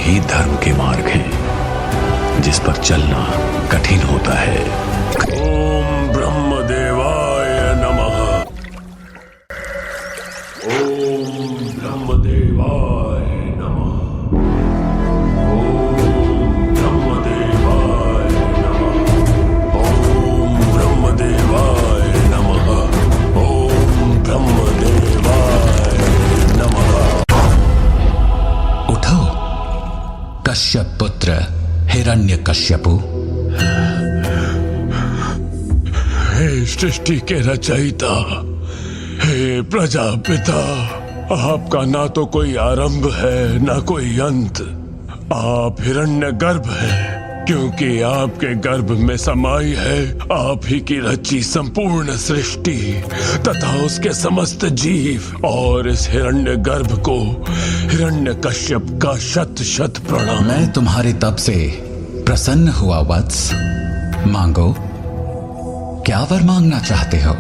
ही धर्म के मार्ग हैं जिस पर चलना कठिन होता है। ओम ब्रह्मदेवाय नमः। ओम ब्रह्मदेवाय नमः। ओम ब्रह्मदेवाय नमः। ओम ब्रह्मदेवाय नमः। ओम ब्रह्मदेवाय नमः। उठो कश्यप पुत्र हिरण्यकश्यपु। हे सृष्टि के रचयिता, हे प्रजापिता, आपका ना तो कोई आरंभ है ना कोई अंत। आप हिरण्यगर्भ हैं, क्योंकि आपके गर्भ में समाई है आप ही की रची संपूर्ण सृष्टि तथा उसके समस्त जीव। और इस हिरण्यगर्भ को हिरण्यकश्यप का शत शत प्रणाम। मैं तुम्हारे तप से प्रसन्न हुआ वत्स। मांगो, क्या वर मांगना चाहते हो?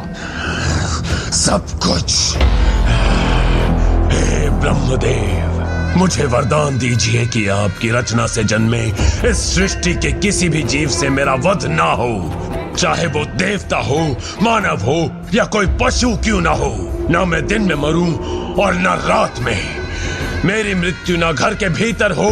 सब कुछ। हे ब्रह्मदेव, मुझे वरदान दीजिए कि आपकी रचना से जन्मे इस सृष्टि के किसी भी जीव से मेरा वध ना हो, चाहे वो देवता हो, मानव हो या कोई पशु क्यों ना हो। ना मैं दिन में मरूं और ना रात में। मेरी मृत्यु ना घर के भीतर हो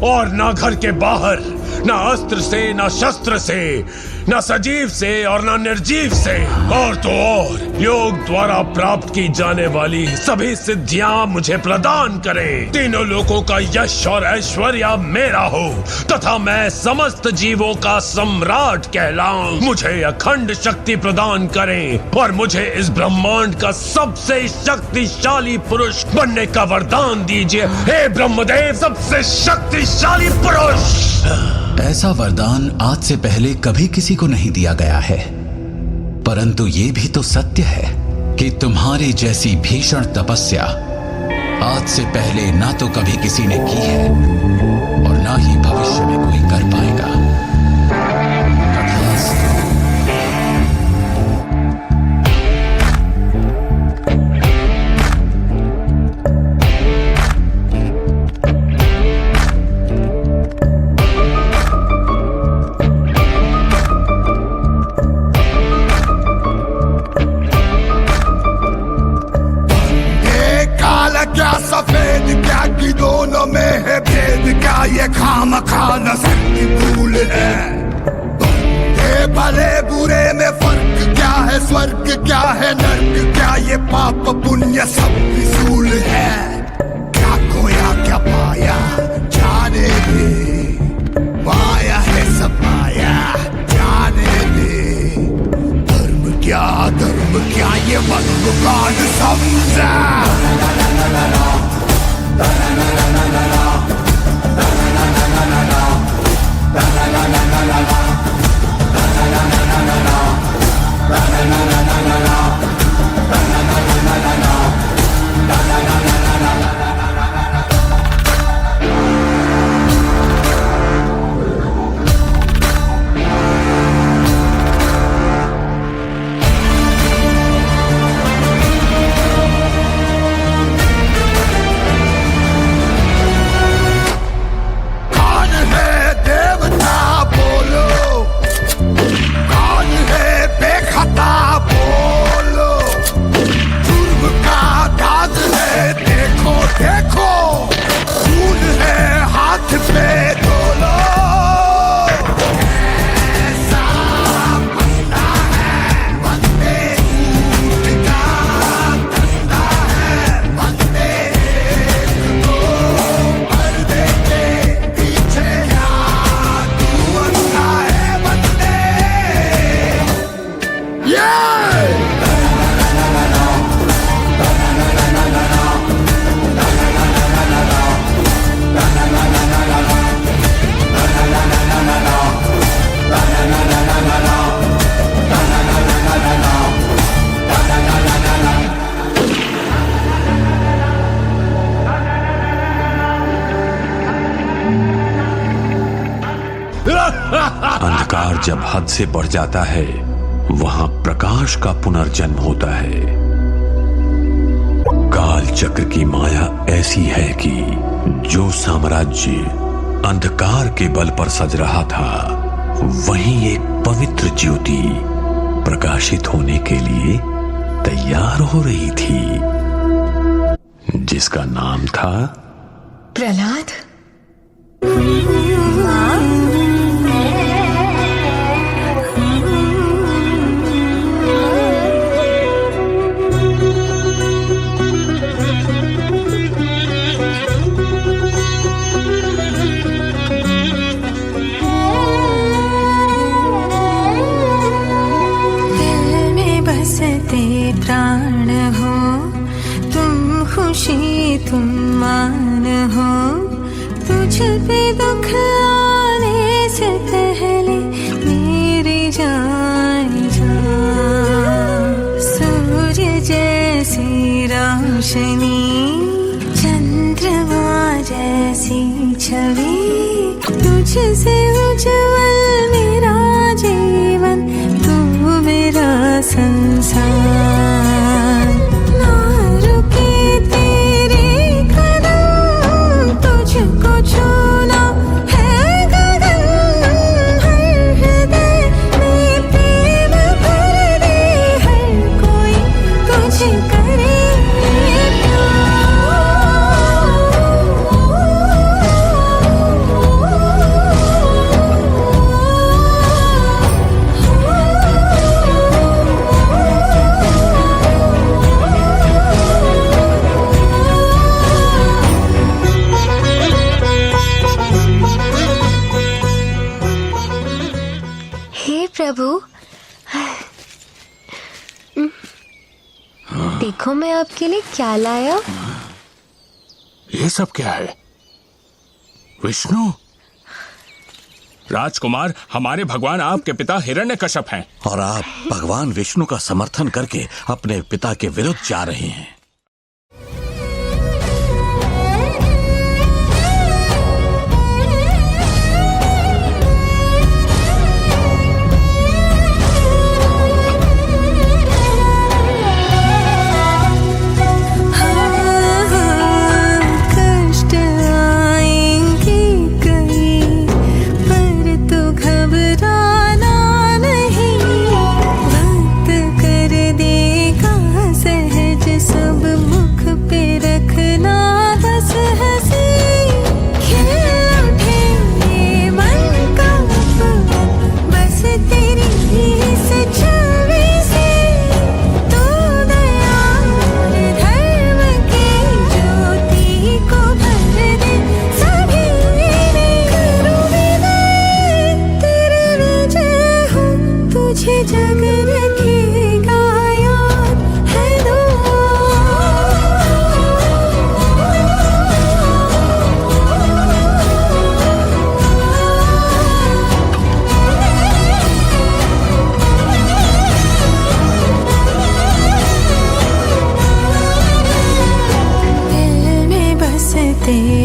और ना घर के बाहर, ना अस्त्र से ना शस्त्र से, ना सजीव से और ना निर्जीव से। और तो और योग द्वारा प्राप्त की जाने वाली सभी सिद्धियां मुझे प्रदान करें। तीनों लोकों का यश और ऐश्वर्य मेरा हो तथा मैं समस्त जीवों का सम्राट कहलाऊं। मुझे अखंड शक्ति प्रदान करें और मुझे इस ब्रह्मांड का सबसे शक्तिशाली पुरुष बनने का वरदान दीजिए। हे ब्रह्मदेव, सबसे शक्तिशाली पुरुष। ऐसा वरदान आज से पहले कभी किसी को नहीं दिया गया है, परंतु ये भी तो सत्य है कि तुम्हारी जैसी भीषण तपस्या आज से पहले ना तो कभी किसी ने की है और ना ही भविष्य में कोई कर पाएगा। क्या सफेद क्या कि दोनों में है भेद, क्या ये खामखा नस्ल की भूल है। ये भले बुरे में फर्क क्या है, स्वर्ग क्या है नर्क, क्या ये पाप पुण्य सब फिजूल है। क्या खोया क्या पाया जाने दे, माया है सब माया जाने दे। धर्म क्या ये वक्त कौन समझा। अंधकार जब हद से बढ़ जाता है वहां प्रकाश का पुनर्जन्म होता है। काल चक्र की माया ऐसी है कि जो साम्राज्य अंधकार के बल पर सज रहा था, वहीं एक पवित्र ज्योति प्रकाशित होने के लिए तैयार हो रही थी, जिसका नाम था प्रहलाद। प्राण हो तुम, खुशी तुम मान हो, तुझ पे दुख आने से पहले मेरी जान जा। सूर्य जैसी रोशनी, चंद्रमा जैसी छवि, तुझसे उज्जवल मेरा जीवन, तू मेरा संसार। ना रुके तेरे कदम, तुझको छूना है गगन। हर हृदय में प्रेम भर दे, हर कोई तुझे करे प्रभु। देखो मैं आपके लिए क्या लाया। ये सब क्या है? विष्णु? राजकुमार, हमारे भगवान आपके पिता हिरण्यकश्यप हैं। और आप भगवान विष्णु का समर्थन करके अपने पिता के विरुद्ध जा रहे हैं।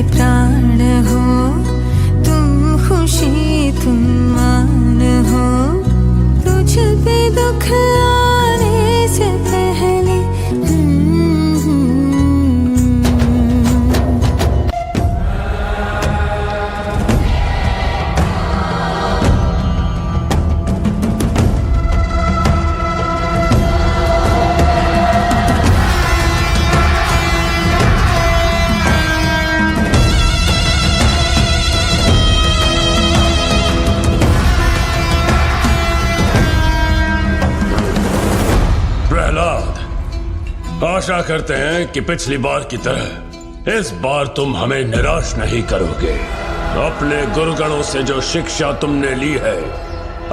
प्राण हो तुम, खुशी तुम मान हो, तुझ पे दुख आने से पहले आशा करते हैं कि पिछली बार की तरह इस बार तुम हमें निराश नहीं करोगे। अपने गुरुगणों से जो शिक्षा तुमने ली है,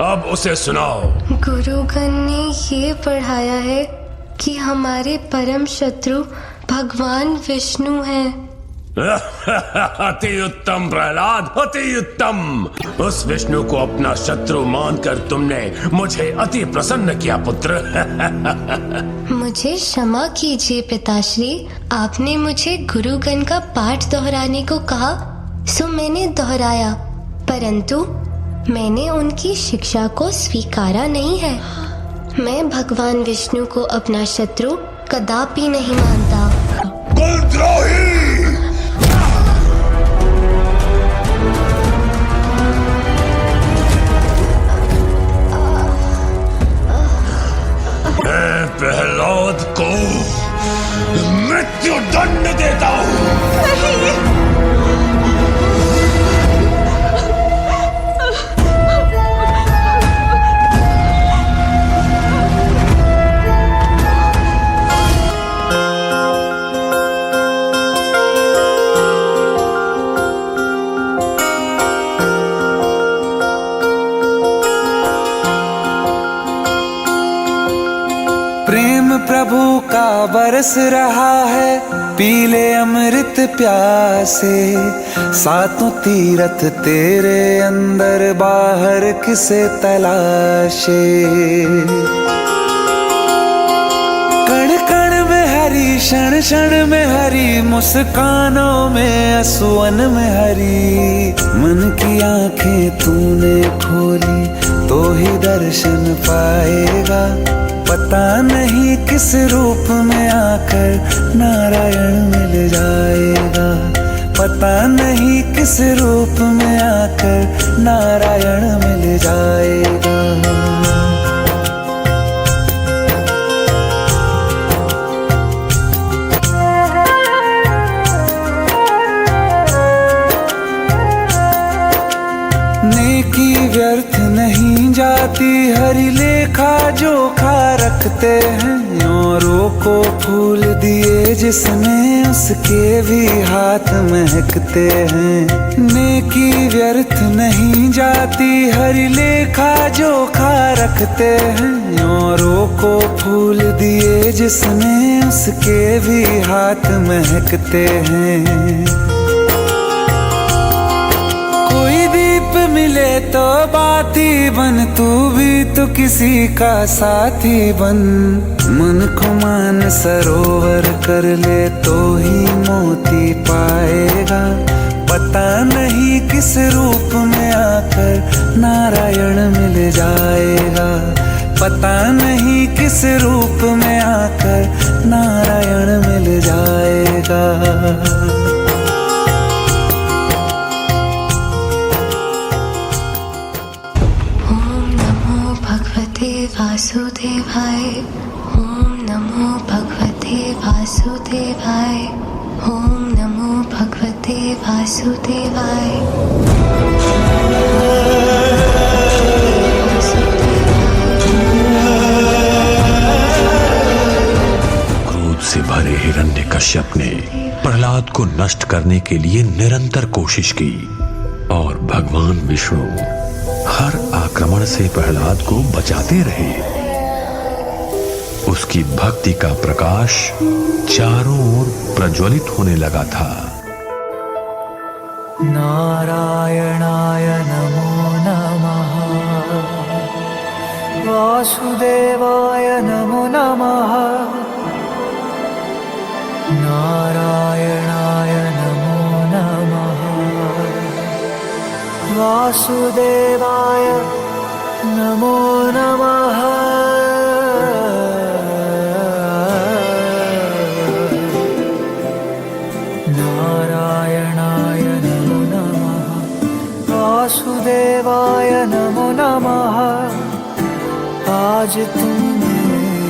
अब उसे सुनाओ। गुरुगण ने ये पढ़ाया है कि हमारे परम शत्रु भगवान विष्णु हैं। अति उत्तम प्रहलाद, अति उत्तम। उस विष्णु को अपना शत्रु मानकर तुमने मुझे अति प्रसन्न किया पुत्र। मुझे क्षमा कीजिए पिताश्री, आपने मुझे गुरुगण का पाठ दोहराने को कहा, सो मैंने दोहराया, परंतु मैंने उनकी शिक्षा को स्वीकारा नहीं है। मैं भगवान विष्णु को अपना शत्रु कदापि नहीं मानता। कुलद्रोही! प्रहलाद को मृत्यु दंड देता हूं। प्रभु का बरस रहा है, पीले अमृत प्यासे। सातों तीरथ तेरे अंदर बाहर किसे तलाशे। कण कण में हरी, क्षण क्षण में हरी, मुस्कानों में असुवन में हरी। मन की आंखें तूने खोली तो ही दर्शन पाएगा। पता नहीं किस रूप में आकर नारायण मिल जाएगा। पता नहीं किस रूप में आकर नारायण मिल जाएगा। नेकी व्यर्थ नहीं जाती, हरि लेखा जोखा रखते हैं। औरों को फूल दिए जिसने, उसके भी हाथ महकते हैं। नेकी व्यर्थ नहीं जाती, हरि लेखा जोखा रखते हैं। औरों को फूल दिए जिसने, उसके भी हाथ महकते हैं। कोई दीप मिले तो बाती बन, तू भी तो किसी का साथी बन। मन को मान सरोवर कर ले तो ही मोती पाएगा। पता नहीं किस रूप में आकर नारायण मिल जाएगा। पता नहीं किस रूप में आकर नारायण मिल जाएगा। वासुदेवाय। ओम नमो भगवते वासुदेवाय। ओम नमो भगवते वासुदेवाय। क्रोध से भरे हिरण्यकश्यप ने प्रहलाद को नष्ट करने के लिए निरंतर कोशिश की और भगवान विष्णु हर आक्रमण से प्रहलाद को बचाते रहे। उसकी भक्ति का प्रकाश चारों ओर प्रज्वलित होने लगा था। नारायणाय नमो नमः, वासुदेवाय नमो नमः। नारायणाय नमो नमः, वासुदेवाय नमो नमः। नारायणाय नमो नमः, वासुदेवाय नमो नमः। आज तुमने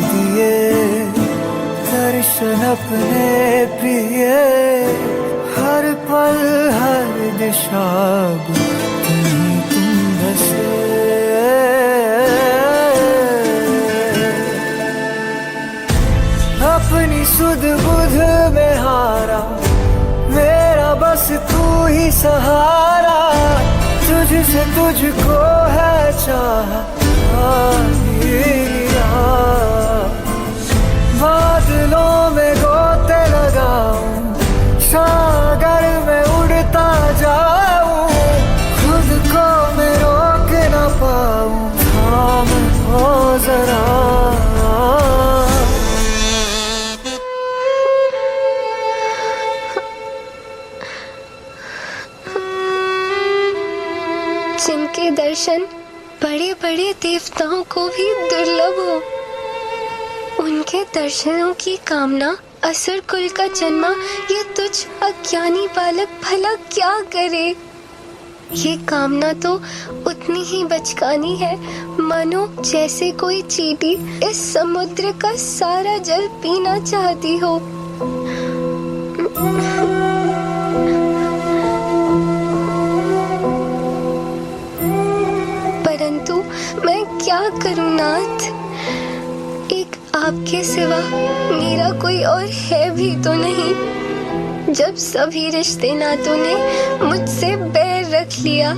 दिए दर्शन अपने प्रिय, हर पल हर दिशा तुम बसे। अपनी सुध बुध में हारा, मेरा बस तू ही सहारा। तुझसे तुझको है चाहा, बादलों में गोते लगाऊं, सागर में उड़ता जाऊं। खुद को मैं रोक न पाऊं, थाम हो जरा। जिनके दर्शन बड़े बड़े देवताओं को भी दुर्लभ हो, उनके दर्शनों की कामना असुर कुल का जन्मा ये तुझ अज्ञानी बालक भला क्या करे। ये कामना तो उतनी ही बचकानी है मानो जैसे कोई चींटी इस समुद्र का सारा जल पीना चाहती हो। परंतु मैं क्या करूं नाथ? एक आपके सिवा मेरा कोई और है भी तो नहीं। जब सभी रिश्ते नातों ने मुझसे बैर रख लिया,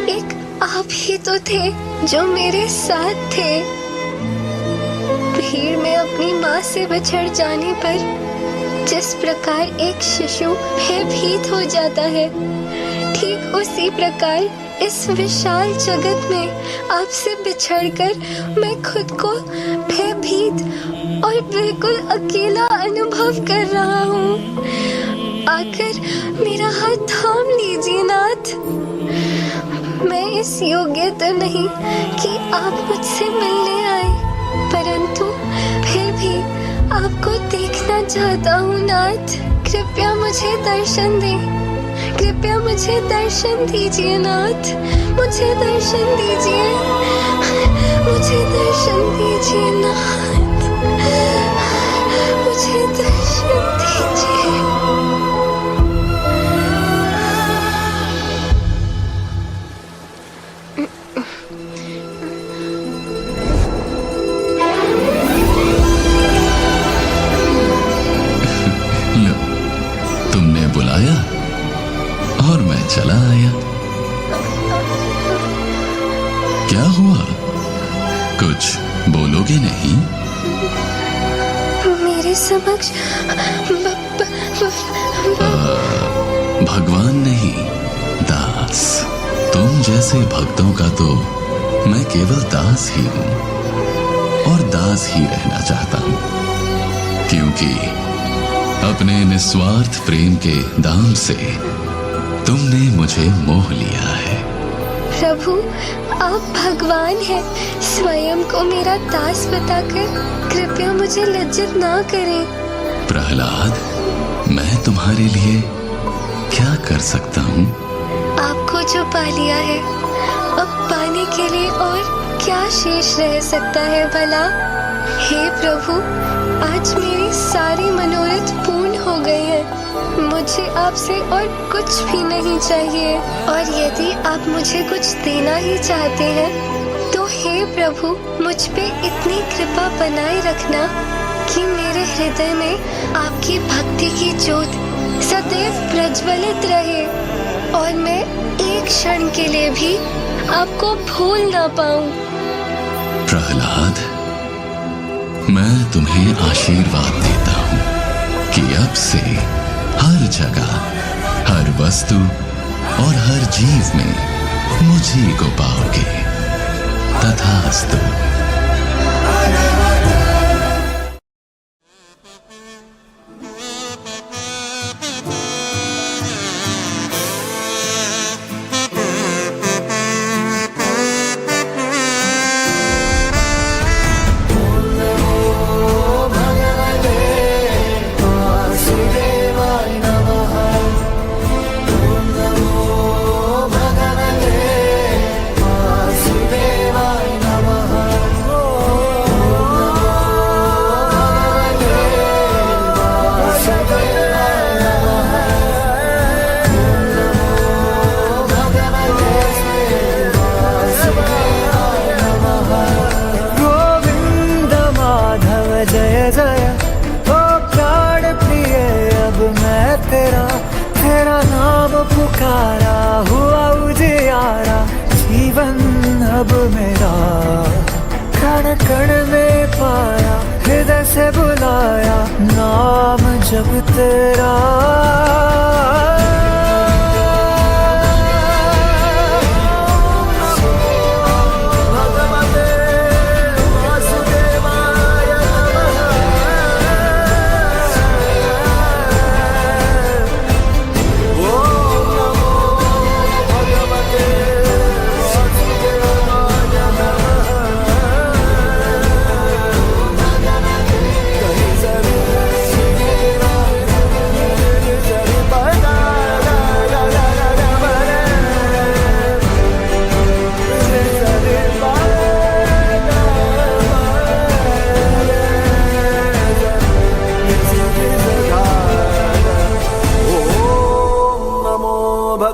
एक आप ही तो थे जो मेरे साथ थे। भीड़ में अपनी माँ से बिछड़ जाने पर जिस प्रकार एक शिशु भयभीत हो जाता है, ठीक उसी प्रकार इस विशाल जगत में आपसे बिछड़कर मैं खुद को भयभीत और बिल्कुल अकेला अनुभव कर रहा हूँ। आकर मेरा हाथ थाम लीजिए नाथ। मैं इस योग्य तो नहीं कि आप मुझसे मिलने आए, परंतु फिर भी आपको देखना चाहता हूँ नाथ। कृपया मुझे दर्शन दें, कृपया मुझे दर्शन दीजिए नाथ। मुझे दर्शन दीजिए, मुझे दर्शन दीजिए नाथ, मुझे दर्शन दीजिए। लो, तुमने बुलाया और मैं चला आया। क्या हुआ? कुछ बोलोगे नहीं? मेरे समक्ष भगवान नहीं, दास। तुम जैसे भक्तों का तो मैं केवल दास ही हूं और दास ही रहना चाहता हूं, क्योंकि अपने निस्वार्थ प्रेम के दाम से तुमने मुझे मोह लिया है। प्रभु, आप भगवान हैं। स्वयं को मेरा दास बताकर कृपया मुझे लज्जित ना करें। प्रहलाद, मैं तुम्हारे लिए क्या कर सकता हूँ? आपको जो पा लिया है, अब पाने के लिए और क्या शेष रह सकता है भला? हे प्रभु, आज मेरी सारी मनोरथ पूर्ण हो गई है। मुझे आपसे और कुछ भी नहीं चाहिए, और यदि आप मुझे कुछ देना ही चाहते हैं तो हे प्रभु, मुझ पे इतनी कृपा बनाए रखना कि मेरे हृदय में आपकी भक्ति की ज्योत सदैव प्रज्वलित रहे और मैं एक क्षण के लिए भी आपको भूल ना पाऊं। प्रहलाद, मैं तुम्हें आशीर्वाद देता हूँ कि अब से हर जगह, हर वस्तु और हर जीव में मुझी को पाओगे। तथास्तु। पुकारा हुआ उजियारा जीवन अब मेरा, कण कण में पाया हृदय से बुलाया नाम जब तेरा।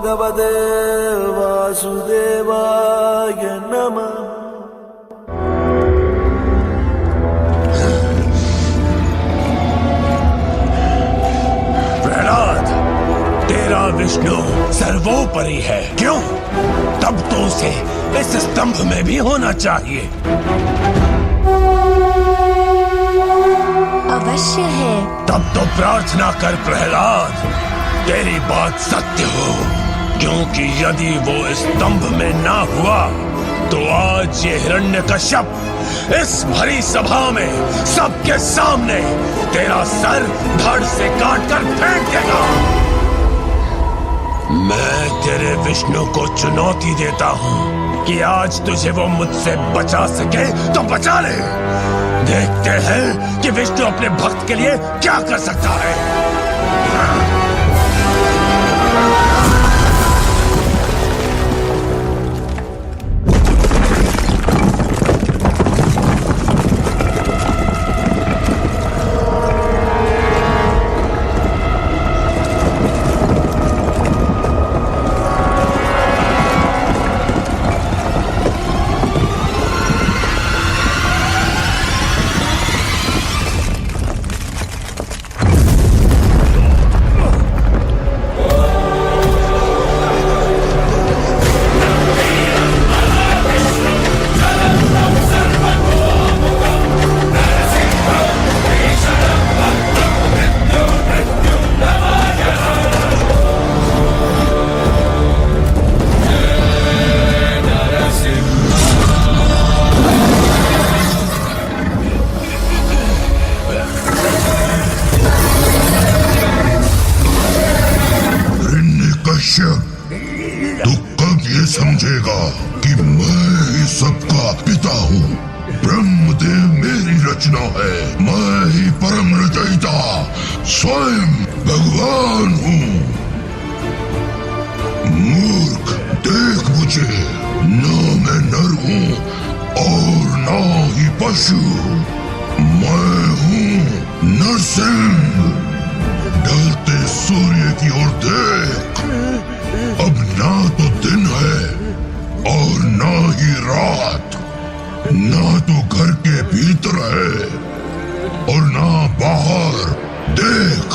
भार्गवदेव वासुदेवाय नमः। प्रहलाद, तेरा विष्णु सर्वोपरि है, क्यों? तब तो उसे इस स्तंभ में भी होना चाहिए। अवश्य है। तब तो प्रार्थना कर प्रहलाद, तेरी बात सत्य हो, क्योंकि यदि वो स्तंभ में ना हुआ तो आज ये हिरण्यकश्यप इस भरी सभा में सबके सामने तेरा सर धड़ से काटकर फेंक देगा। मैं तेरे विष्णु को चुनौती देता हूँ कि आज तुझे वो मुझसे बचा सके तो बचा ले। देखते हैं कि विष्णु अपने भक्त के लिए क्या कर सकता है। तू कब ये समझेगा कि मैं ही सबका पिता हूँ? ब्रह्मदेव मेरी रचना है, मैं ही परम रचयिता स्वयं भगवान हूँ। मूर्ख, देख मुझे, ना मैं नर हूँ और ना ही पशु। मैं हूँ नरसिंह। ढलते सूर्य की ओर देख, अब ना तो दिन है और ना ही रात, ना तो घर के भीतर है और ना बाहर। देख,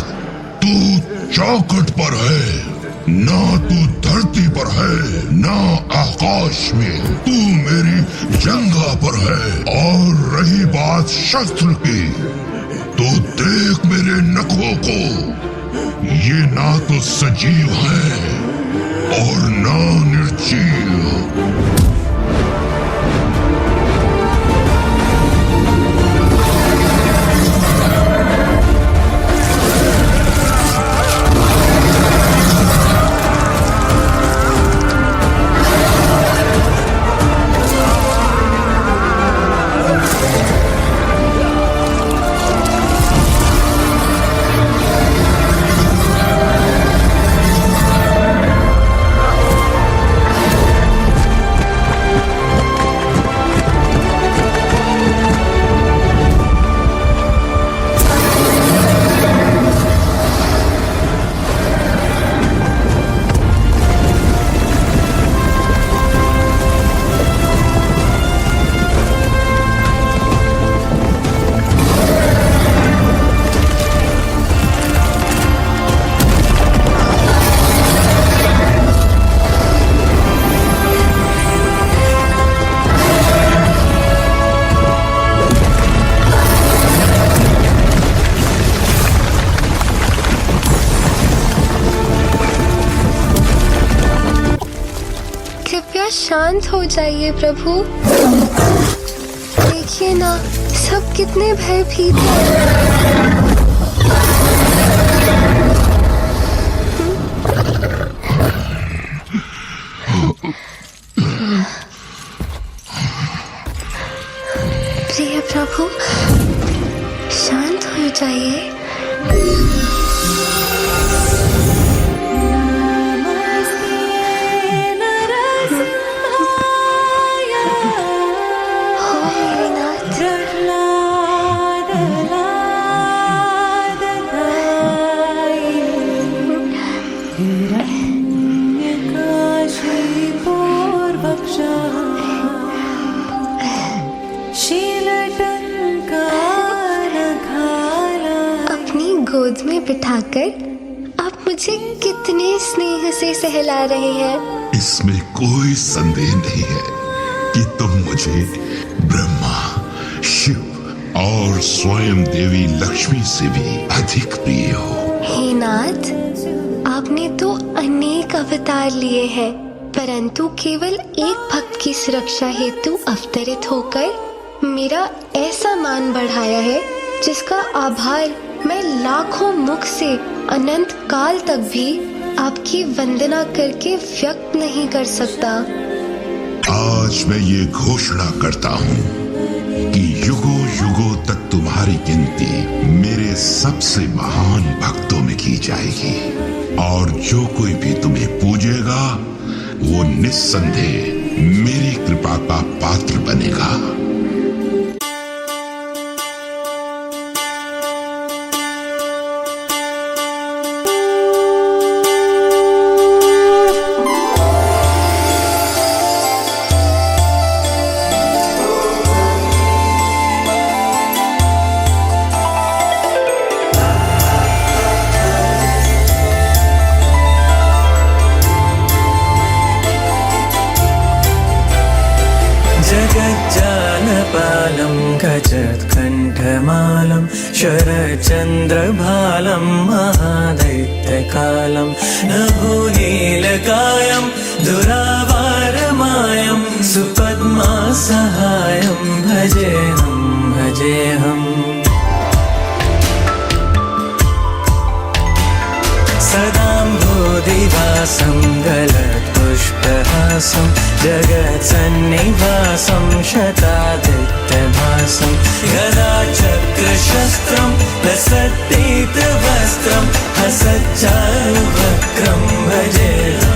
तू चौखट पर है, ना तू धरती पर है, ना आकाश में। तू मेरी जंगा पर है। और रही बात शस्त्र की, तो देख मेरे नखों को, ये ना तो सजीव है और ना निर्जीव। शांत हो जाइए प्रभु। देखिए ना, सब कितने भयभीत हैं। प्रिय प्रभु, शांत हो जाइए। गोद में बिठाकर आप मुझे कितने स्नेह से सहला रहे हैं। इसमें कोई संदेह नहीं है कि तुम मुझे ब्रह्मा, शिव और स्वयं देवी लक्ष्मी से भी अधिक प्रिय हो। हे नाथ, आपने तो अनेक अवतार लिए हैं, परंतु केवल एक भक्त की सुरक्षा हेतु अवतरित होकर मेरा ऐसा मान बढ़ाया है जिसका आभार मैं लाखों मुख से अनंत काल तक भी आपकी वंदना करके व्यक्त नहीं कर सकता। आज मैं ये घोषणा करता हूँ कि युगों युगों तक तुम्हारी गिनती मेरे सबसे महान भक्तों में की जाएगी, और जो कोई भी तुम्हें पूजेगा वो निस्संदेह मेरी कृपा का पात्र बनेगा। जगज्जालपालं गजत्कण्ठमालं शरचन्द्रभालं महादैत्यकालं नभोनीलकायं दुरावारमायं सुपद्मासहायं भजेऽहम् सदाम्भोधिवासं गलत्पुष्पहासं जगत्सन्निवासं शतादित्यभासं गदाचक्रशस्त्रं लसद्दीप्तवस्त्रं हसच्चारुवक्त्रं भजेऽहम्